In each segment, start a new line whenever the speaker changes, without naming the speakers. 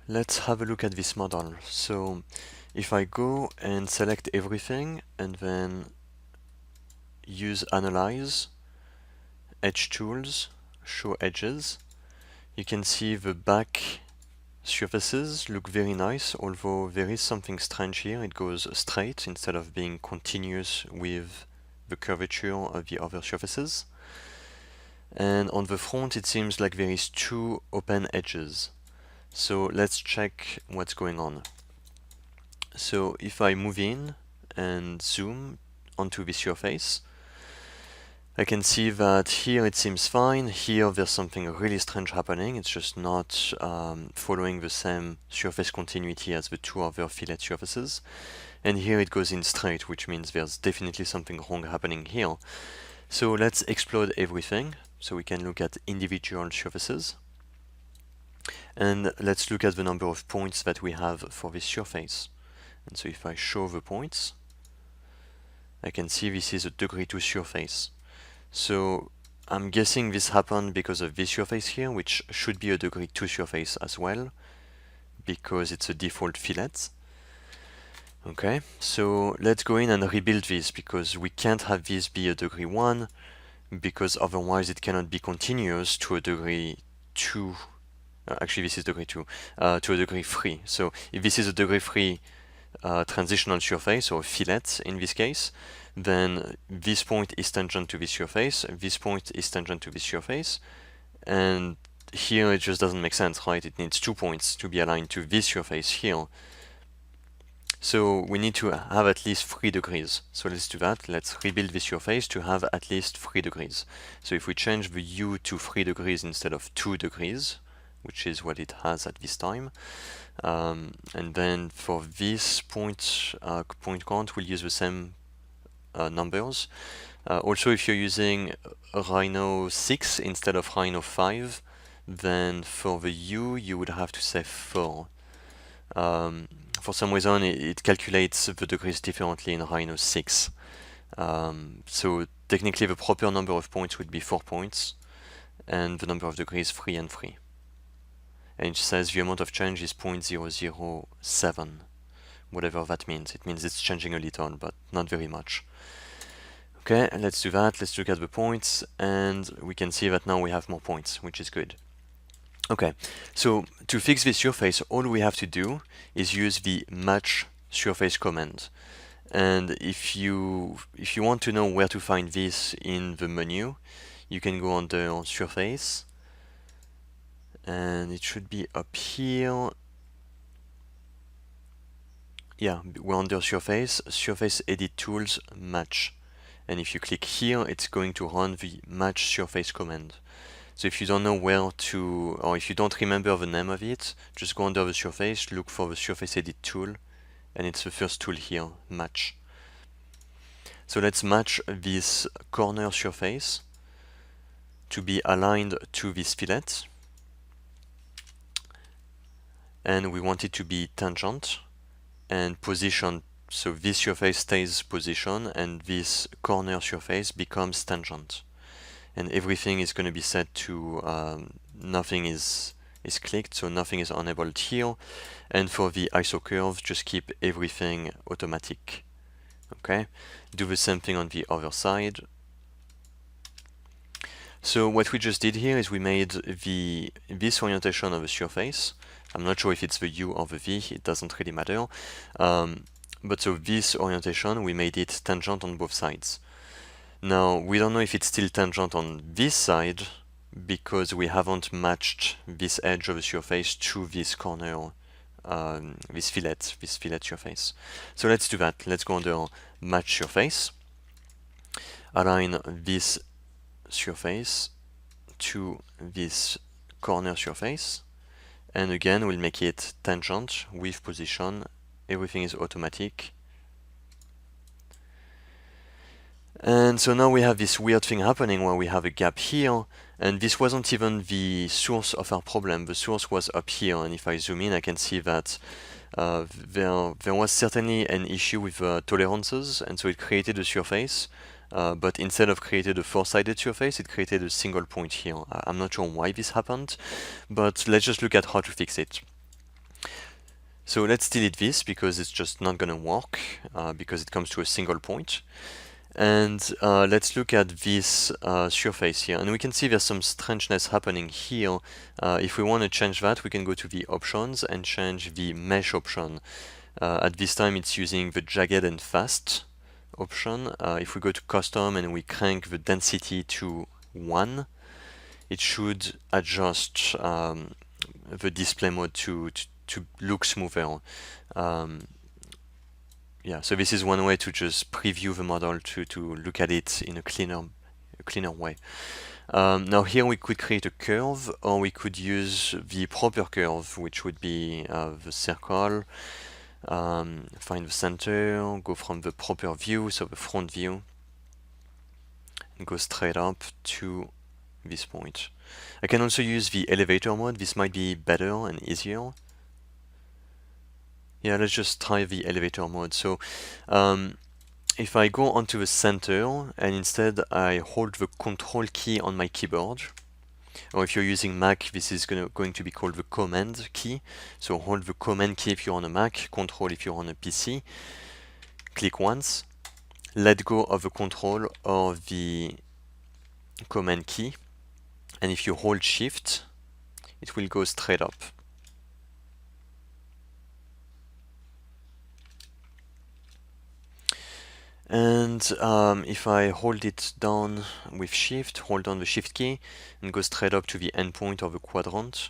let's have a look at this model. So if I go and select everything and then use Analyze, Edge Tools, Show Edges, you can see the back surfaces look very nice, although there is something strange here. It goes straight instead of being continuous with the curvature of the other surfaces. And on the front it seems like there is two open edges. So let's check what's going on. So if I move in and zoom onto the surface, I can see that here it seems fine. Here there's something really strange happening. It's just not following the same surface continuity as the two other fillet surfaces. And here it goes in straight, which means there's definitely something wrong happening here. So let's explode everything so we can look at individual surfaces. And let's look at the number of points that we have for this surface. And so if I show the points, I can see this is a degree 2 surface. So I'm guessing this happened because of this surface here, which should be a degree 2 surface as well, because it's a default fillet. Okay, so let's go in and rebuild this, because we can't have this be a degree 1, because otherwise it cannot be continuous to a degree 2. Actually, this is degree 2, to a degree 3. So if this is a degree 3 transitional surface, or fillet in this case, then this point is tangent to this surface, this point is tangent to this surface, and here it just doesn't make sense, right? It needs 2 points to be aligned to this surface here. So we need to have at least 3 degrees. So let's do that. Let's rebuild this surface to have at least 3 degrees. So if we change the U to 3 degrees instead of 2 degrees, which is what it has at this time, and then for this point count, we'll use the same numbers. Also, if you're using Rhino 6 instead of Rhino 5, then for the U, you would have to say 4. For some reason, it calculates the degrees differently in Rhino 6. So technically, the proper number of points would be 4 points, and the number of degrees 3 and 3. And it says the amount of change is 0.007, whatever that means. It means it's changing a little, but not very much. Okay, let's do that. Let's look at the points, and we can see that now we have more points, which is good. Okay, so to fix this surface, all we have to do is use the match surface command. And if you want to know where to find this in the menu, you can go under surface, and it should be up here. Yeah, we're under surface, surface edit tools, match. And if you click here, it's going to run the match surface command. So if you don't know where to, or if you don't remember the name of it, just go under the surface, look for the surface edit tool, and it's the first tool here, match. So let's match this corner surface to be aligned to this fillet. And we want it to be tangent and position, so this surface stays position and this corner surface becomes tangent. And everything is going to be set to nothing is clicked, so nothing is enabled here. And for the ISO curve, just keep everything automatic. Okay, do the same thing on the other side. So what we just did here is we made this orientation of the surface. I'm not sure if it's the U or the V, it doesn't really matter. But so this orientation, we made it tangent on both sides. Now, we don't know if it's still tangent on this side because we haven't matched this edge of the surface to this corner, this fillet surface. So let's do that. Let's go under match surface, align this surface to this corner surface, and again we'll make it tangent with position. Everything is automatic. And so now we have this weird thing happening where we have a gap here, and this wasn't even the source of our problem. The source was up here, and if I zoom in I can see that there was certainly an issue with tolerances, and so it created a surface, but instead of created a four-sided surface, it created a single point here. I'm not sure why this happened, but let's just look at how to fix it. So let's delete this because it's just not going to work because it comes to a single point. And let's look at this surface here, and we can see there's some strangeness happening here. If we want to change that, we can go to the options and change the mesh option. At this time it's using the jagged and fast option. If we go to custom and we crank the density to 1, it should adjust the display mode to look smoother. Yeah, so this is one way to just preview the model to look at it in a cleaner way. Now here we could create a curve, or we could use the proper curve, which would be the circle. Find the center, go from the proper view, so the front view, and go straight up to this point. I can also use the elevator mode. This might be better and easier. Yeah, let's just try the elevator mode. So if I go onto the center and instead I hold the control key on my keyboard, or if you're using Mac, this is going to be called the command key. So hold the command key if you're on a Mac, control if you're on a PC, click once, let go of the control or the command key, and if you hold shift, it will go straight up. And if I hold it down with shift, hold down the shift key and go straight up to the endpoint of the quadrant,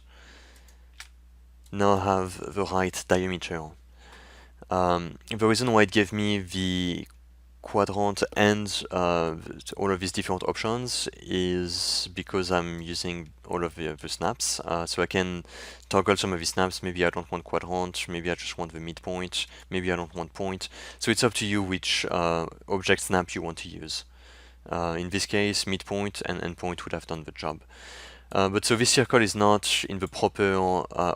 now I have the right diameter. The reason why it gave me the quadrant and all of these different options is because I'm using all of the snaps. So I can toggle some of the snaps. Maybe I don't want quadrant, maybe I just want the midpoint, maybe I don't want point. So it's up to you which object snap you want to use. In this case, midpoint and endpoint would have done the job. But so this circle is not in the proper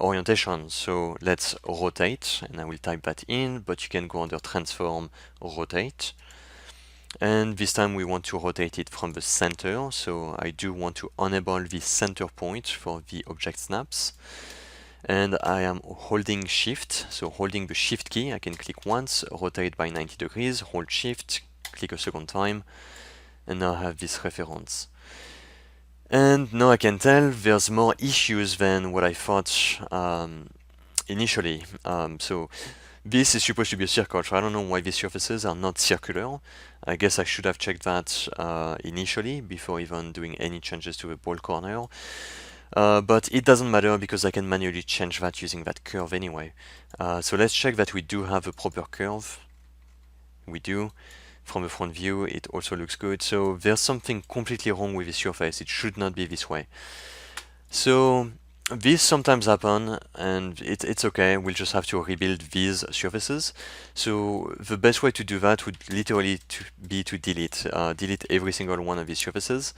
orientation, so let's rotate, and I will type that in, but you can go under transform, rotate. And this time we want to rotate it from the center, so I do want to enable the center point for the object snaps. And I am holding shift, so holding the shift key, I can click once, rotate by 90 degrees, hold shift, click a second time, and now I have this reference. And now I can tell there's more issues than what I thought initially. So this is supposed to be a circle, so I don't know why these surfaces are not circular. I guess I should have checked that initially before even doing any changes to the ball corner. But it doesn't matter because I can manually change that using that curve anyway. So let's check that we do have a proper curve. We do. From the front view, it also looks good. So there's something completely wrong with this surface. It should not be this way. So this sometimes happens, and it's okay. We'll just have to rebuild these surfaces. So the best way to do that would literally be to delete every single one of these surfaces.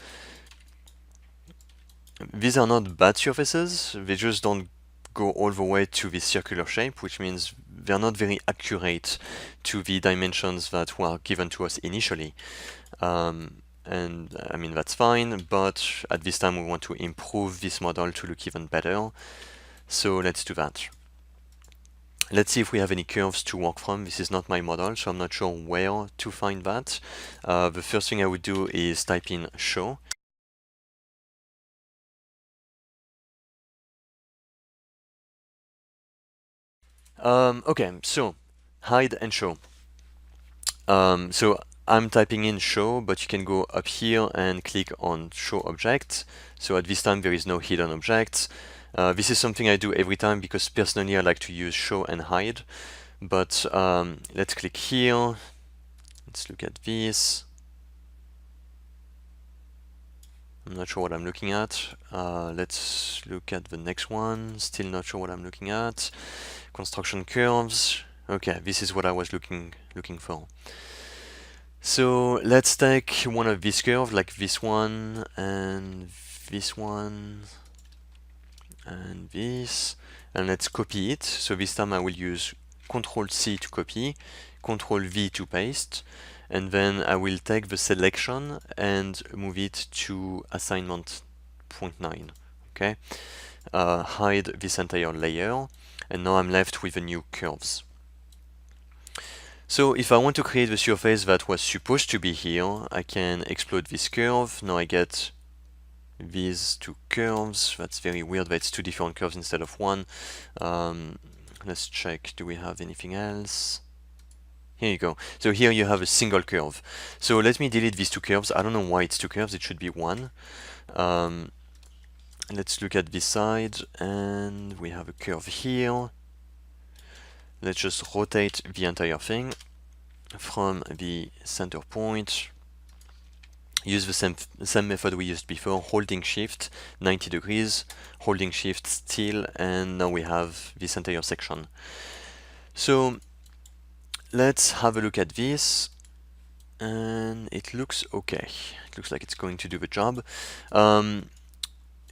These are not bad surfaces. They just don't go all the way to this circular shape, which means they're not very accurate to the dimensions that were given to us initially. And I mean, that's fine, but at this time we want to improve this model to look even better. So let's do that. Let's see if we have any curves to work from. This is not my model, so I'm not sure where to find that. The first thing I would do is type in show. Okay, so hide and show. So I'm typing in show, but you can go up here and click on show object. So at this time there is no hidden objects. This is something I do every time because personally I like to use show and hide. But let's click here. Let's look at this. I'm not sure what I'm looking at. Let's look at the next one. Still not sure what I'm looking at. Construction curves. Okay, this is what I was looking for. So let's take one of these curves, like this one, and this one, and this, and let's copy it. So this time I will use Ctrl-C to copy, Ctrl-V to paste, and then I will take the selection and move it to assignment 0.9. Okay, hide this entire layer, and now I'm left with the new curves. So if I want to create the surface that was supposed to be here, I can explode this curve. Now I get these two curves. That's very weird that it's two different curves instead of one. Let's check, do we have anything else? Here you go. So here you have a single curve. So let me delete these two curves. I don't know why it's two curves, it should be one. Let's look at this side, and we have a curve here. Let's just rotate the entire thing from the center point. Use the same method we used before, holding shift 90 degrees, holding shift still, and now we have this entire section. So let's have a look at this, and it looks okay. It looks like it's going to do the job.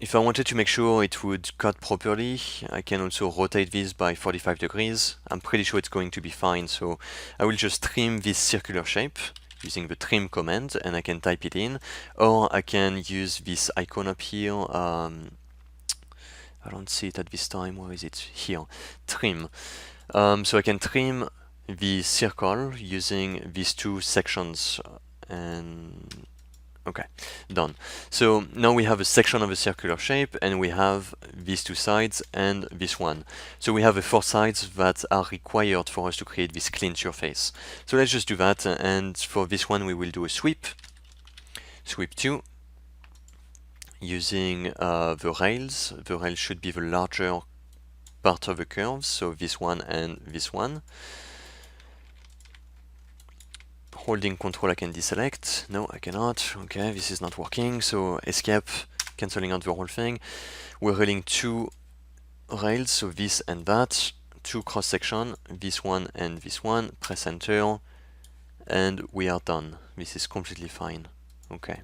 If I wanted to make sure it would cut properly, I can also rotate this by 45 degrees. I'm pretty sure it's going to be fine, so I will just trim this circular shape using the trim command, and I can type it in, or I can use this icon up here. I don't see it at this time. Where is it? Here, trim. So I can trim the circle using these two sections, and okay, done. So now we have a section of a circular shape, and we have these two sides and this one. So we have the four sides that are required for us to create this clean surface. So let's just do that, and for this one we will do a sweep. Sweep 2. Using the rails. The rails should be the larger part of the curves, so this one and this one. Holding control, I can deselect. No, I cannot. Okay, this is not working. So escape, cancelling out the whole thing. We're rolling two rails, so this and that. Two cross section, this one and this one. Press enter, and we are done. This is completely fine. Okay.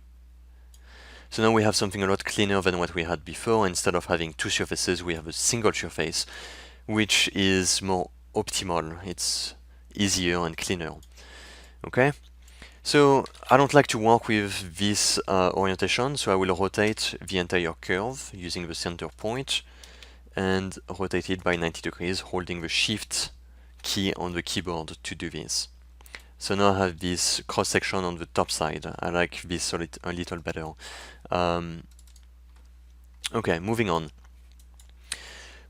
So now we have something a lot cleaner than what we had before. Instead of having two surfaces, we have a single surface, which is more optimal. It's easier and cleaner. Okay, so I don't like to work with this orientation, so I will rotate the entire curve using the center point and rotate it by 90 degrees, holding the shift key on the keyboard to do this. So now I have this cross section on the top side. I like this a little better. Okay, moving on.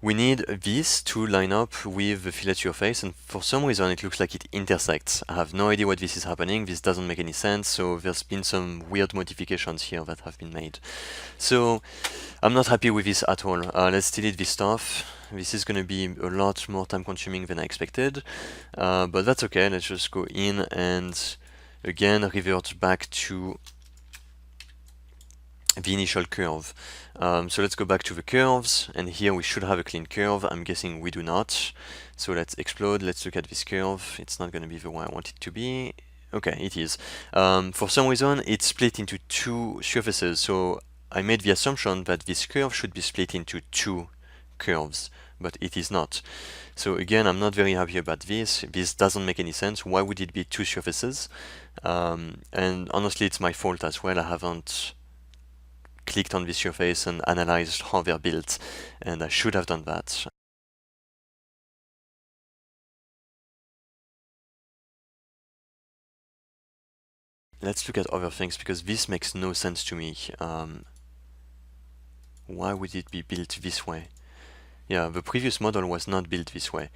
We need this to line up with the fillet surface, and for some reason it looks like it intersects. I have no idea what this is happening. This doesn't make any sense, so there's been some weird modifications here that have been made. So I'm not happy with this at all. Let's delete this stuff. This is going to be a lot more time consuming than I expected, but that's okay. Let's just go in and again revert back to the initial curve. So let's go back to the curves, and here we should have a clean curve. I'm guessing we do not. So let's explode. Let's look at this curve. It's not going to be the one I want it to be. Okay, it is. For some reason, it's split into two surfaces. So I made the assumption that this curve should be split into two curves, but it is not. So again, I'm not very happy about this. This doesn't make any sense. Why would it be two surfaces? And honestly, it's my fault as well. I haven't clicked on this surface and analyzed how they're built, and I should have done that. Let's look at other things, because this makes no sense to me. Why would it be built this way? Yeah, the previous model was not built this way.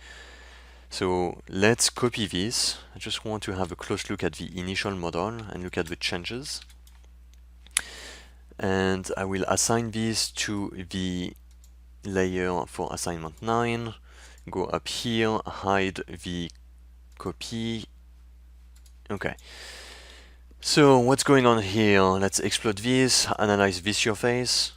So let's copy this. I just want to have a close look at the initial model and look at the changes. And I will assign this to the layer for assignment 9, go up here, hide the copy. Okay. So what's going on here? Let's explode this, analyze this surface.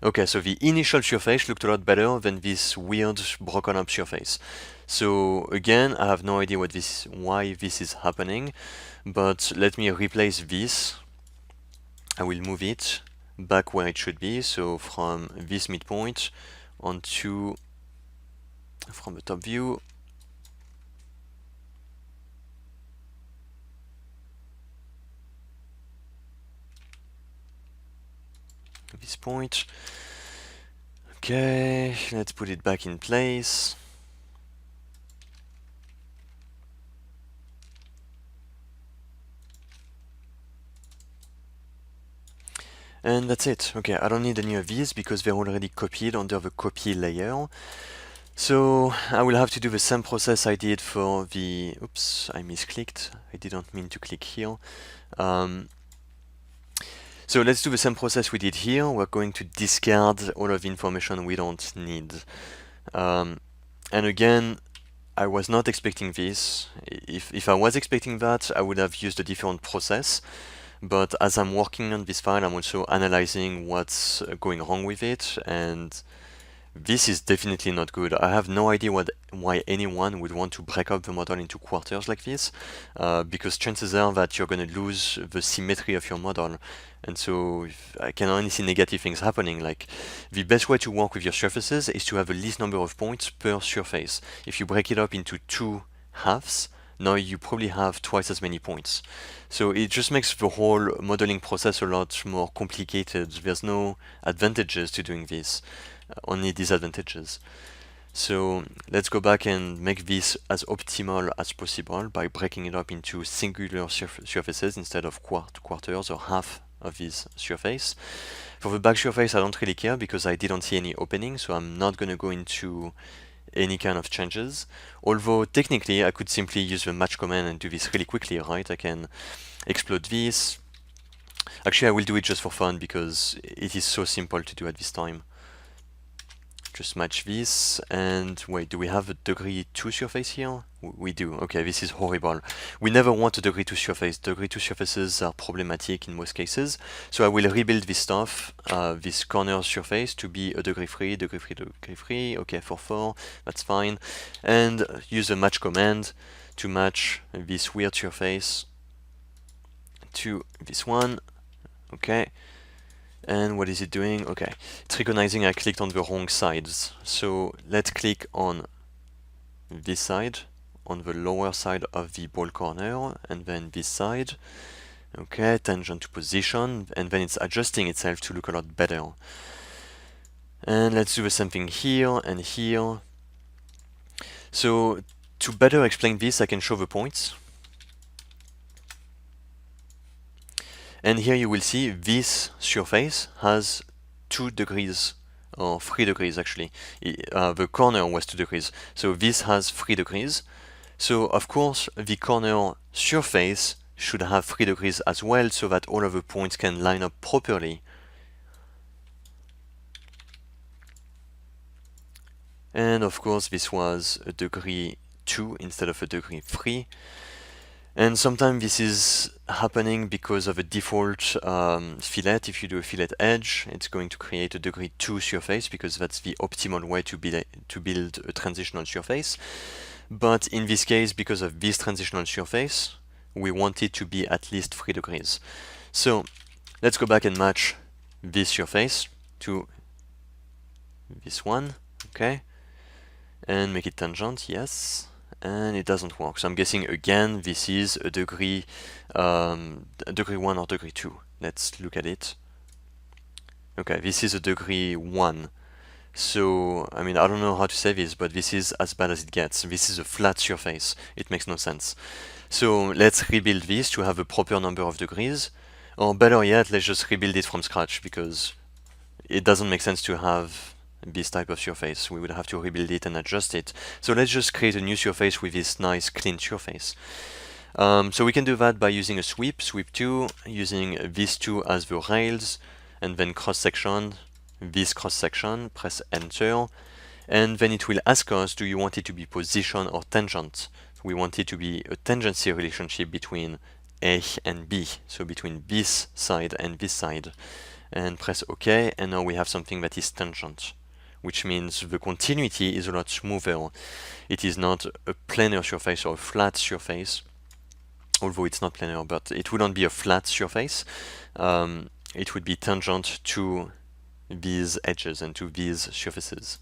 Okay, so the initial surface looked a lot better than this weird broken up surface. So again, I have no idea why this is happening, but let me replace this. I will move it back where it should be, so from this midpoint onto, from the top view, this point. Okay, let's put it back in place. And that's it. Okay, I don't need any of these because they're already copied under the copy layer. So I will have to do the same process I did for the, oops, I misclicked. I didn't mean to click here. So let's do the same process we did here. We're going to discard all of the information we don't need. And again, I was not expecting this. If I was expecting that, I would have used a different process. But as I'm working on this file, I'm also analyzing what's going wrong with it, and this is definitely not good. I have no idea why anyone would want to break up the model into quarters like this, because chances are that you're going to lose the symmetry of your model. And so I can only see negative things happening. Like, the best way to work with your surfaces is to have the least number of points per surface. If you break it up into two halves, now you probably have twice as many points. So it just makes the whole modeling process a lot more complicated. There's no advantages to doing this, only disadvantages. So let's go back and make this as optimal as possible by breaking it up into singular surfaces instead of quarters or half of this surface. For the back surface, I don't really care because I didn't see any opening, so I'm not going to go into any kind of changes. Although technically I could simply use the match command and do this really quickly, right? I can explode this. Actually, I will do it just for fun because it is so simple to do at this time. Just match this, and wait, do we have a degree 2 surface here? We do. Okay, this is horrible. We never want a degree 2 surface. Degree 2 surfaces are problematic in most cases. So I will rebuild this stuff, this corner surface, to be a degree 3, degree 3, degree 3. Okay, for 4, that's fine. And use the match command to match this weird surface to this one. Okay. And what is it doing? Okay, it's recognizing I clicked on the wrong sides. So let's click on this side, on the lower side of the ball corner, and then this side. Okay, tangent to position, and then it's adjusting itself to look a lot better. And let's do the same thing here and here. So to better explain this, I can show the points. And here you will see this surface has 2 degrees, or 3 degrees actually. The corner was 2 degrees, so this has 3 degrees. So of course the corner surface should have 3 degrees as well, so that all of the points can line up properly. And of course this was a degree 2 instead of a degree 3. And sometimes this is happening because of a default fillet. If you do a fillet edge, it's going to create a degree 2 surface because that's the optimal way to build a transitional surface. But in this case, because of this transitional surface, we want it to be at least 3 degrees. So let's go back and match this surface to this one, okay? And make it tangent, yes. And it doesn't work. So I'm guessing again this is a degree 1 or degree 2. Let's look at it. Okay, this is a degree 1. So, I mean, I don't know how to say this, but this is as bad as it gets. This is a flat surface. It makes no sense. So let's rebuild this to have a proper number of degrees. Or better yet, let's just rebuild it from scratch because it doesn't make sense to have this type of surface. We would have to rebuild it and adjust it. So let's just create a new surface with this nice clean surface. So we can do that by using a sweep 2, using these two as the rails, and then cross-section, this cross-section, press enter, and then it will ask us, do you want it to be position or tangent? We want it to be a tangency relationship between A and B, so between this side and this side. And press OK, and now we have something that is tangent, which means the continuity is a lot smoother. It is not a planar surface or a flat surface, although it's not planar, but it wouldn't be a flat surface. It would be tangent to these edges and to these surfaces.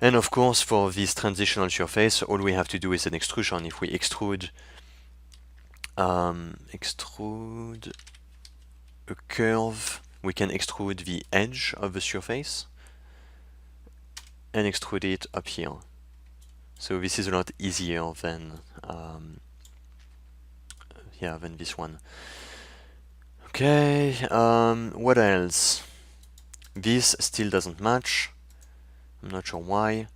And of course, for this transitional surface, all we have to do is an extrusion. If we extrude a curve, we can extrude the edge of the surface. and extrude it up here. So this is a lot easier than than this one. Okay, what else? This still doesn't match. I'm not sure why.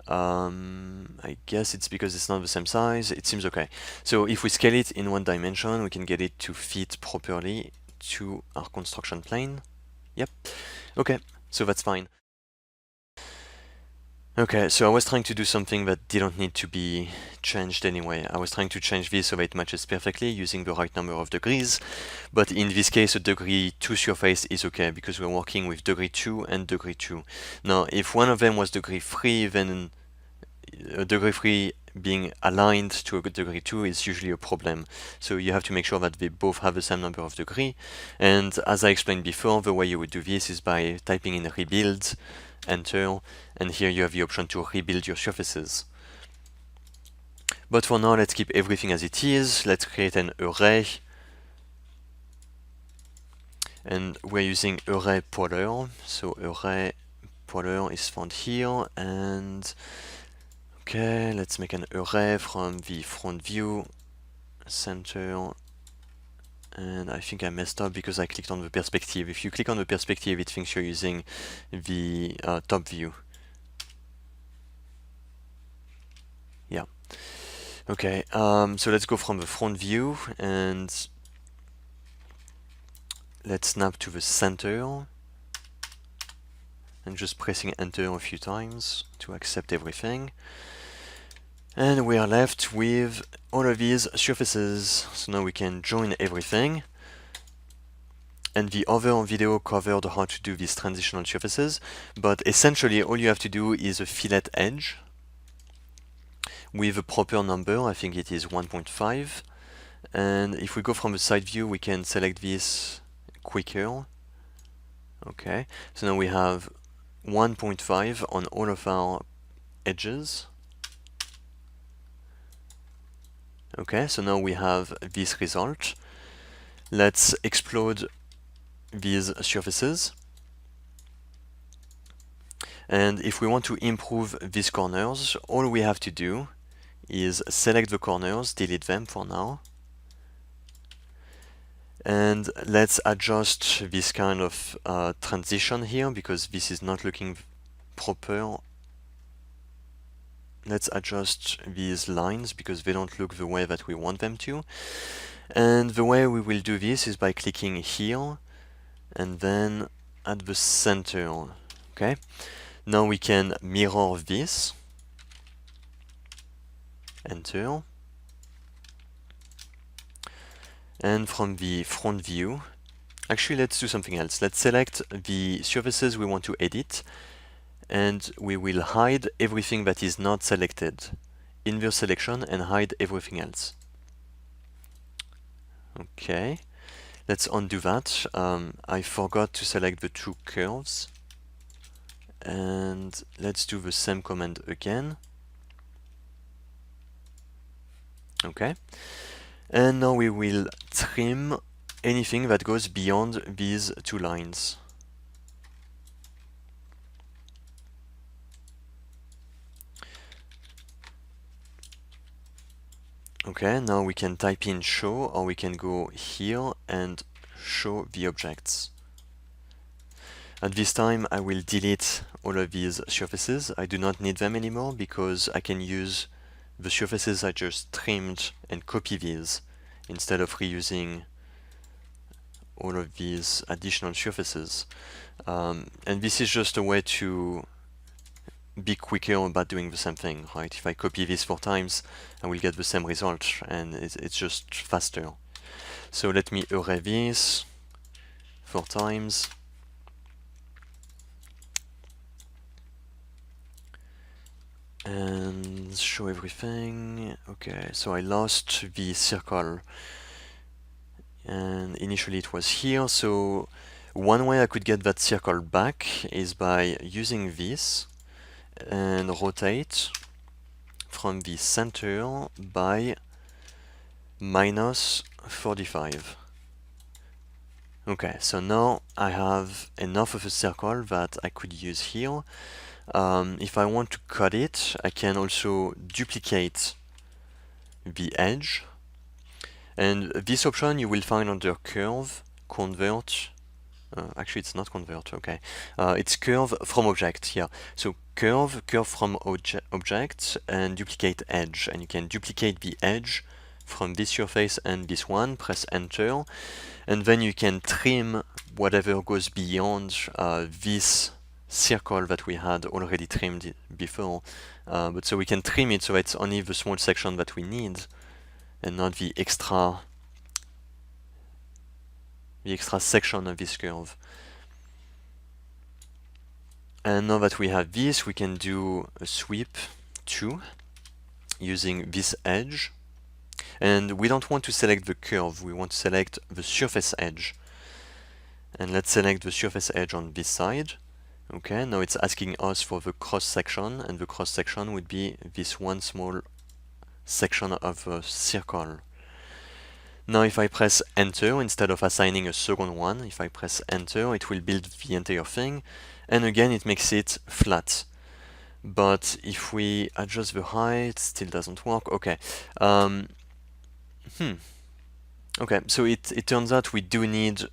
I guess it's because it's not the same size. It seems okay. So if we scale it in one dimension, we can get it to fit properly to our construction plane. Yep. Okay, so that's fine. Okay, so I was trying to do something that didn't need to be changed anyway. I was trying to change this so that it matches perfectly using the right number of degrees, but in this case a degree 2 surface is okay because we're working with degree 2 and degree 2. Now if one of them was degree 3, then a degree 3 being aligned to a degree 2 is usually a problem. So you have to make sure that they both have the same number of degree, and as I explained before, the way you would do this is by typing in rebuild, enter, and here you have the option to rebuild your surfaces. But for now, let's keep everything as it is. Let's create an array, and we're using array polar. So array polar is found here, and okay, let's make an array from the front view, center, and I think I messed up because I clicked on the perspective. If you click on the perspective, it thinks you're using the top view. Yeah. Okay, so let's go from the front view and let's snap to the center and just pressing enter a few times to accept everything. And we are left with all of these surfaces. So now we can join everything. And the other video covered how to do these transitional surfaces, but essentially all you have to do is a fillet edge with a proper number. I think it is 1.5. And if we go from the side view, we can select this quicker. Okay, so now we have 1.5 on all of our edges. Okay, so now we have this result. Let's explode these surfaces. And if we want to improve these corners, all we have to do is select the corners, delete them for now. And let's adjust this kind of transition here because this is not looking proper. Let's adjust these lines because they don't look the way that we want them to. And the way we will do this is by clicking here and then at the center. Okay. Now we can mirror this. Enter. And from the front view, actually let's do something else. Let's select the surfaces we want to edit and we will hide everything that is not selected. Inverse selection and hide everything else. Okay, let's undo that. I forgot to select the two curves. And let's do the same command again. Okay. And now we will trim anything that goes beyond these two lines. Okay, now we can type in show, or we can go here and show the objects. At this time I will delete all of these surfaces. I do not need them anymore because I can use the surfaces I just trimmed and copy these instead of reusing all of these additional surfaces. And this is just a way to be quicker about doing the same thing, right? If I copy this 4 times, I will get the same result, and it's just faster. So let me array this 4 times. And show everything. Okay, so I lost the circle. And initially it was here, so one way I could get that circle back is by using this and rotate from the center by -45. Okay, so now I have enough of a circle that I could use here. If I want to cut it, I can also duplicate the edge. And this option you will find under Curve, Convert. Actually, it's not Convert, okay. It's Curve from Object, yeah. So Curve from Object, and Duplicate Edge. And you can duplicate the edge from this surface and this one, press Enter. And then you can trim whatever goes beyond this circle that we had already trimmed before. But so we can trim it so it's only the small section that we need and not the extra section of this curve. And now that we have this, we can do a sweep too using this edge. And we don't want to select the curve, we want to select the surface edge. And let's select the surface edge on this side. Okay, now it's asking us for the cross section, and the cross section would be this one small section of a circle. Now if I press Enter, instead of assigning a second one, if I press Enter, it will build the entire thing, and again it makes it flat. But if we adjust the height, still doesn't work. Okay. Okay, so it turns out we do need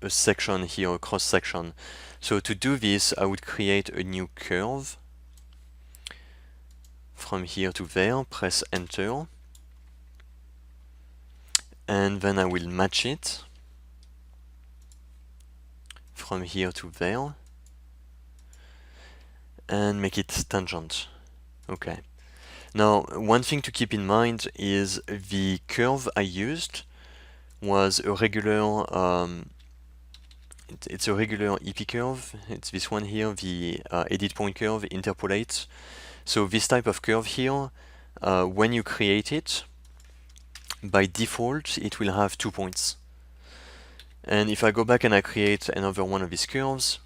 a section here, a cross section. So to do this, I would create a new curve from here to there, press Enter, and then I will match it from here to there and make it tangent. Okay. Now, one thing to keep in mind is the curve I used was a regular it's a regular EP curve. It's this one here, the edit point curve, interpolate. So this type of curve here, when you create it, by default it will have 2 points. And if I go back and I create another one of these curves,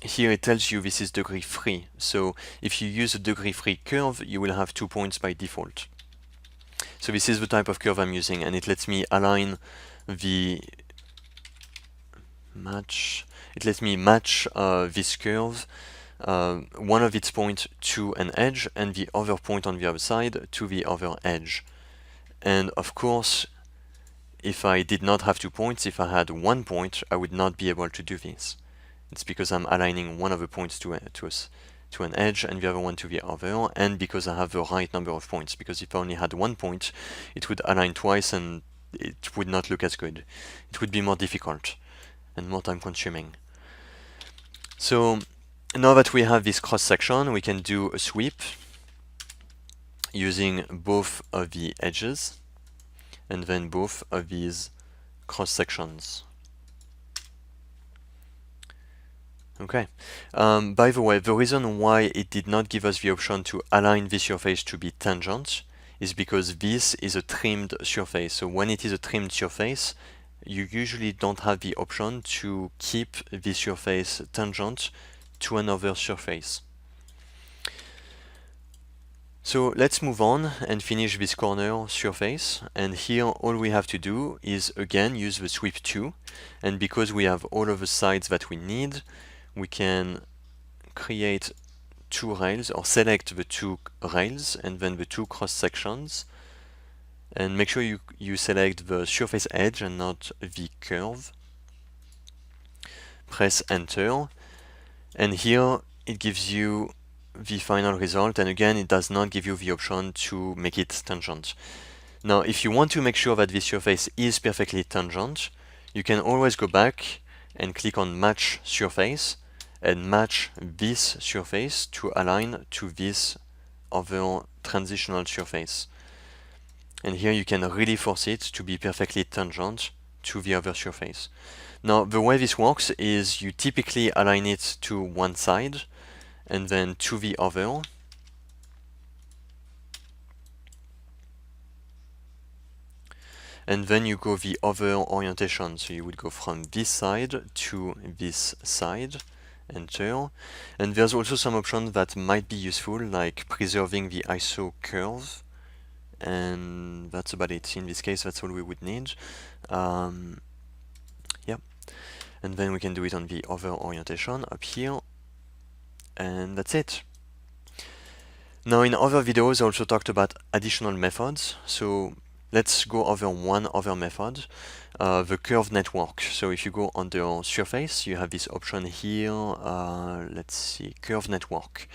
here it tells you this is degree free. So if you use a degree free curve, you will have 2 points by default. So this is the type of curve I'm using, and it lets me align the match. It lets me match this curve, one of its points to an edge, and the other point on the other side to the other edge. And of course, if I did not have 2 points, if I had 1 point, I would not be able to do this. It's because I'm aligning one of the points to an edge and the other one to the other, and because I have the right number of points. Because if I only had 1 point, it would align twice and it would not look as good. It would be more difficult and more time consuming. So now that we have this cross section, we can do a sweep using both of the edges and then both of these cross sections. Okay. By the way, the reason why it did not give us the option to align this surface to be tangent is because this is a trimmed surface. So when it is a trimmed surface, you usually don't have the option to keep this surface tangent to another surface. So let's move on and finish this corner surface. And here all we have to do is again use the sweep 2. And because we have all of the sides that we need, we can create 2 rails, or select the 2 rails and then the 2 cross sections. And make sure you select the surface edge and not the curve. Press Enter, and here it gives you the final result, and again it does not give you the option to make it tangent. Now if you want to make sure that this surface is perfectly tangent, you can always go back and click on Match Surface and match this surface to align to this other transitional surface. And here you can really force it to be perfectly tangent to the other surface. Now the way this works is you typically align it to one side and then to the other. And then you go the other orientation. So you would go from this side to this side, Enter. And there's also some options that might be useful, like preserving the ISO curve. And that's about it. In this case, that's all we would need. Yeah. And then we can do it on the other orientation up here. and that's it. Now in other videos I also talked about additional methods, so let's go over one other method, the curve network. So if you go under surface, you have this option here, let's see, curve network.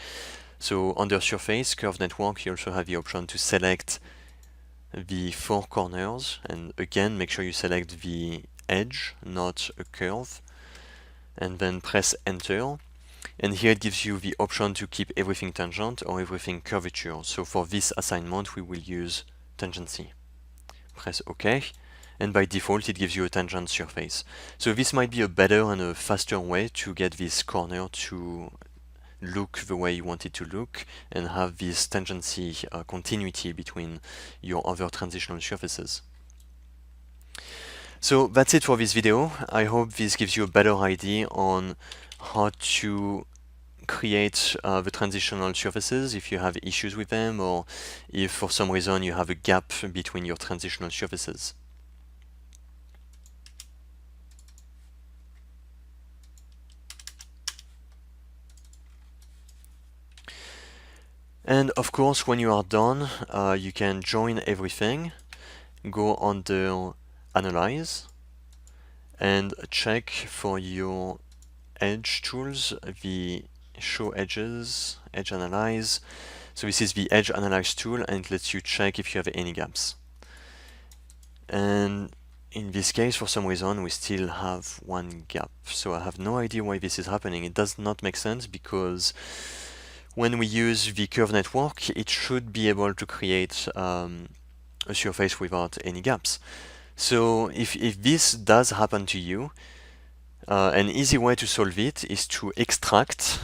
So under surface, curve network, you also have the option to select the four corners, and again make sure you select the edge, not a curve, and then press enter. And here it gives you the option to keep everything tangent or everything curvature. So for this assignment we will use tangency. Press OK, and by default it gives you a tangent surface. So this might be a better and a faster way to get this corner to look the way you want it to look and have this tangency continuity between your other transitional surfaces. So that's it for this video. I hope this gives you a better idea on how to create the transitional surfaces if you have issues with them, or if for some reason you have a gap between your transitional surfaces. And of course, when you are done, you can join everything, go under Analyze, and check for your edge tools, the Show Edges, Edge Analyze. So this is the Edge Analyze tool, and it lets you check if you have any gaps. And in this case, for some reason, we still have one gap. So I have no idea why this is happening. It does not make sense, because when we use the curve network, it should be able to create a surface without any gaps. So if this does happen to you, an easy way to solve it is to extract.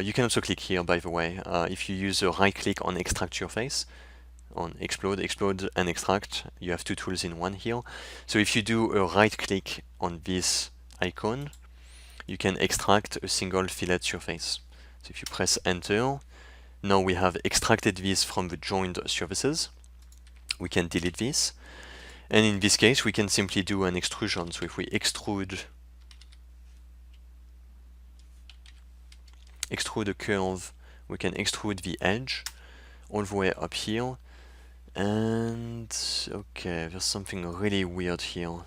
You can also click here, by the way, if you use a right click on extract surface, on explode, and extract, you have two tools in one here. So if you do a right click on this icon, you can extract a single fillet surface. So if you press enter, now we have extracted this from the joined surfaces. We can delete this, and in this case we can simply do an extrusion. So if we extrude a curve, we can extrude the edge all the way up here. And okay, there's something really weird here.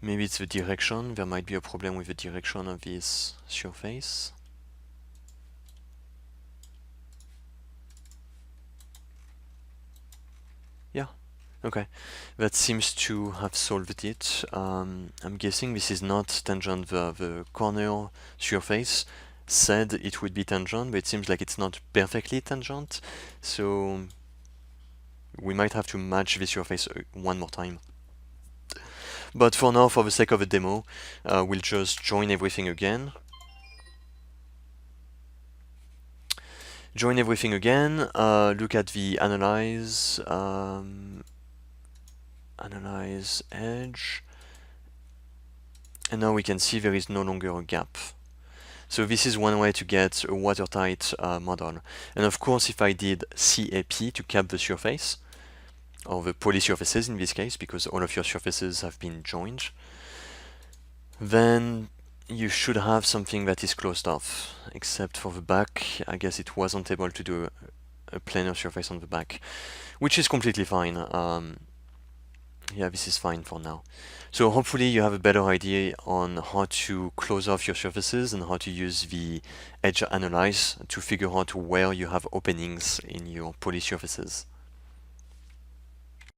Maybe it's the direction. There might be a problem with the direction of this surface. Yeah, okay. That seems to have solved it. I'm guessing this is not tangent. The corner surface said it would be tangent, but it seems like it's not perfectly tangent. So we might have to match this surface one more time. But for now, for the sake of a demo, we'll just join everything again. Join everything again, look at the Analyze, Analyze Edge, and now we can see there is no longer a gap. So this is one way to get a watertight model. And of course, if I did CAP to cap the surface, or the poly surfaces in this case, because all of your surfaces have been joined, then you should have something that is closed off, except for the back. I guess it wasn't able to do a planar surface on the back, which is completely fine. Yeah, this is fine for now. So hopefully you have a better idea on how to close off your surfaces and how to use the Edge Analyze to figure out where you have openings in your poly surfaces.